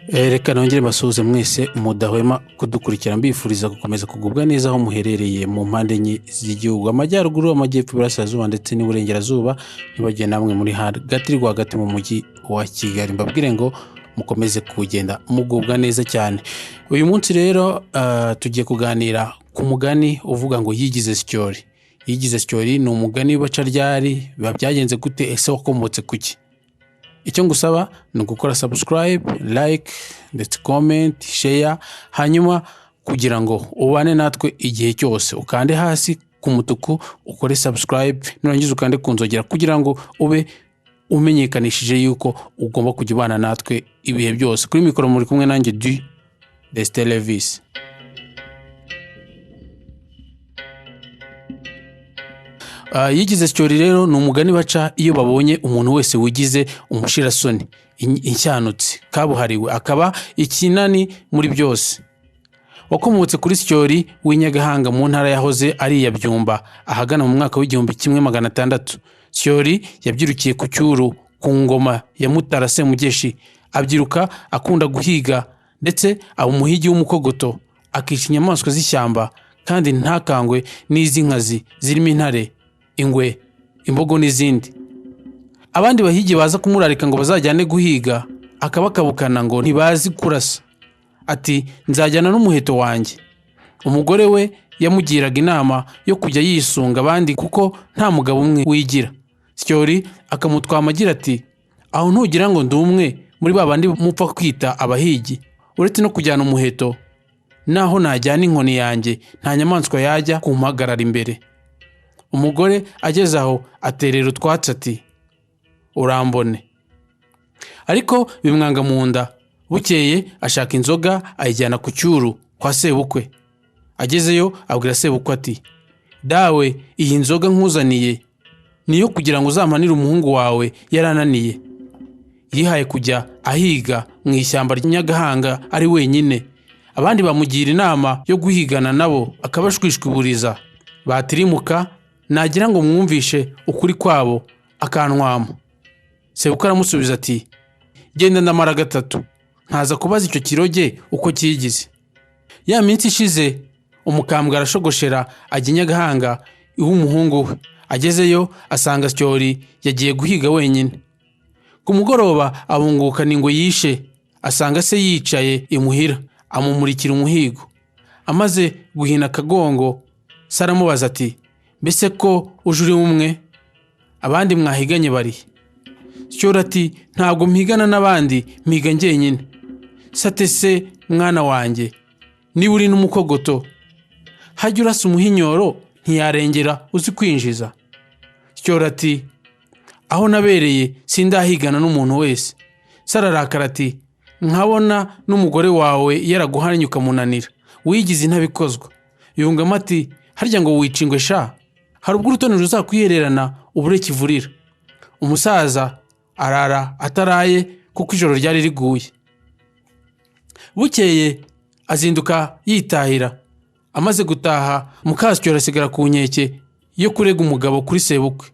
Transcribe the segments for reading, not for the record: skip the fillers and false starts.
Reka nongere basuhuze mwese mudahwema kudukurikira mbifuriza gukomeza kugubwa neza aho muherereye mu mpande enye z'igihugu, amajyaruguru, amajyepfo, iburasirazuba ndetse n'iburengerazuba, nibagiye namwe muri hagati rwagati mu mujyi wa Kigali. Mbabwire ngo mukomeze kugenda mugubwa neza cyane. Uyu munsi rero tugiye kuganira ku mugani uvuga ngo yigize Syoli. Yigize Syoli ni umugani w'abaca ryari, biba byagenze gute, ese wakomotse kuki? Icyo ngusaba ni ugukora subscribe, like ndetse comment, share, hanyuma kugira ngo ubane natwe igihe cyose ukande hasi ku mutuku ukore subscribe, nurangiza ukande kunzogera kugira ngo ube umenyekanishije yuko ugomba kujya ubana natwe ibihe byose. Kuri mikoro muri kumwe nanjye Destelevis. Yigize Syoli rero ni umugani baca iyo babonye umuntu wese wigize umushirasoni, incyanutsi kabuhariwe, akaba ikinani muri byose. Wakomotse kuri Syoli w'inyagahanga mu ntara yahoze ari iya Byumba ahagana mu mwaka w'1600. Syoli yabyirukiye ku Cyuru ku ngoma ya Mutara Semugeshi, abyiruka akunda guhiga ndetse aba umuhigi w'umukogoto, akica inyamaswa z'ishyamba kandi ntakangwe n'iz'inkazi zirimo intare, ingwe, imbogo n'izindi. Abandi bahigi baza kumurarika ngo bazajyane guhiga akabakabukana ngo ntibazi kurasa, ati nzajyana n'umuheto wanjye. Umugore we yamugiraga inama yo kujya yisunga abandi kuko nta mugabo umwe wigira. Syoli akamutwama agira ati aho ntugira ngo ndi umwe muri babandi mupfa kwita abahigi, uretse no kujyana umuheto, naho najyana inkoni yanjye nta nyamaswa yajya kumpagarara imbere. Umugore ageze aho aterera utwatsi ati urambone, ariko bimwanga mu nda. Bukeye ashaka inzoga ayijyana ku Cyuru kwa sebukwe. Agezeyo abwira sebukwe ati dawe, iyi nzoga nkuzaniye niyo kugira ngo uzampanire umuhungu wawe yarananiye. Yihaye kujya ahiga mu ishyamba ry'Inyagahanga ari wenyine, abandi bamugira inama yo guhigana nabo akabashwishwiburiza. Batirimuka nagira ngo mwumvishe ukuri kwabo akantwama. Sebukwe aramusubiza ati genda ndamara gatatu nkaza kubaza icyo kiroge uko kigize. Ya minsi ishize umukambwe arashogoshera ajya Inyagahanga iw'umuhungu we. Agezeyo asanga Syoli yagiye guhiga wenyine. Ku mugoroba abungukana ngo yishe, asanga se yicaye imuhira, amumurikira umuhigo. Amaze guhina akagongo, se aramubaza ati mbese ko uje uri umwe, abandi mwahiganye bari? Syoli ati ntabwo mpigana n'abandi, mpiga njyenyine. Sate se mwana wanjye, niba uri n'umukogoto hajya urasa umuhinyoro ntiyarengera uzi kwinjiza? Syoli ati aho nabereye sindahigana n'umuntu wese. Sararakara ati nkabona n'umugore wawe yaraguhannye ukamunanira, wigize intabikozwa. Yungamo ati harya ngo wicingwe sha, hari ubwo urutonde ruzakwihererana ubure kivurira. Umusaza arara ataraye kuko ijoro ryari riguye. Bukeye azinduka yitahira. Amaze gutaha Syoli asigara ku nkeke yo kurega umugabo kuri sebukwe.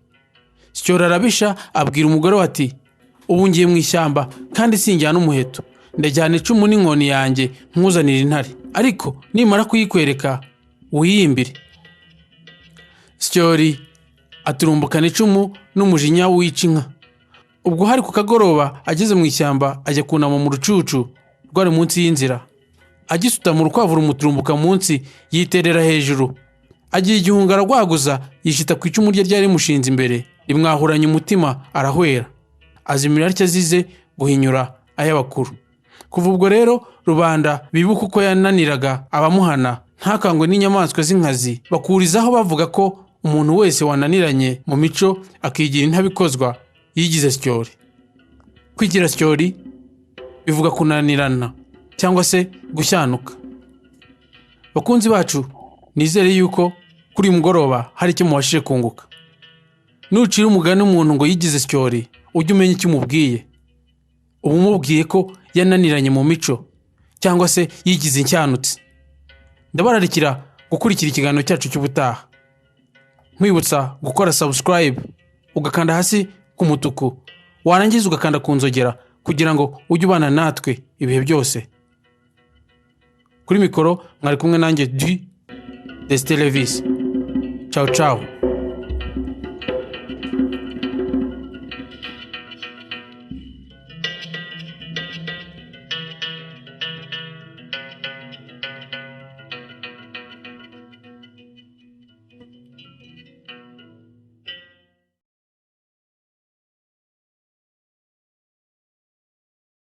Syoli arabisha abwira umugore we ati ubu ngiye mu ishyamba kandi sinjyana umuheto, ndajyana icumu n'inkoni yanjye nkuzanira intare, ariko nimara kuyikwereka wiyimbire. Syoli aturumbukana icumu n'umujinya wica inka. Ubwo hari ku kagoroba ageze mu ishyamba ajya kunama mu rucucu rwari munsi y'inzira. Agisutama urukwavu rumuturumbuka munsi, yiterera hejuru. Agiye igihunga aragwaguza, yishita ku icumu rye ryari rimushinze imbere, rimwahuranya umutima arahwera. Azimira atyo azize guhinyura ay'abakuru. Kuva ubwo rero rubanda bibuka uko yananiraga abamuhana, ntakangwe n'inyamaswa z'inkazi, bakurizaho bavuga ko umuntu wese wananiranye mu mico akigira intabikozwa yigize Syoli. Kwigira Syoli bivuga kunanirana cyangwa se gushyanuka. Bakunzi bacu, nizere yuko kuri mugoroba hari icyo mubashije kunguka. Nucira umugani umuntu ngo yigize Syoli, ujye umenya icyo umubwiye. Ubu umubwiye ko yananiranye mu mico cyangwa se yigize incyanutsi. Ndabararikira gukurikira ikiganiro cyacu cy'ubutaha. Nkwibutsa gukora subscribe, ugakanda hasi ku mutuku, warangiza ugakanda ku nzogera kugira ngo ujye ubana natwe ibihe byose. Kuri mikoro mwari kumwe nanjye Destelevisi. Ciao ciao.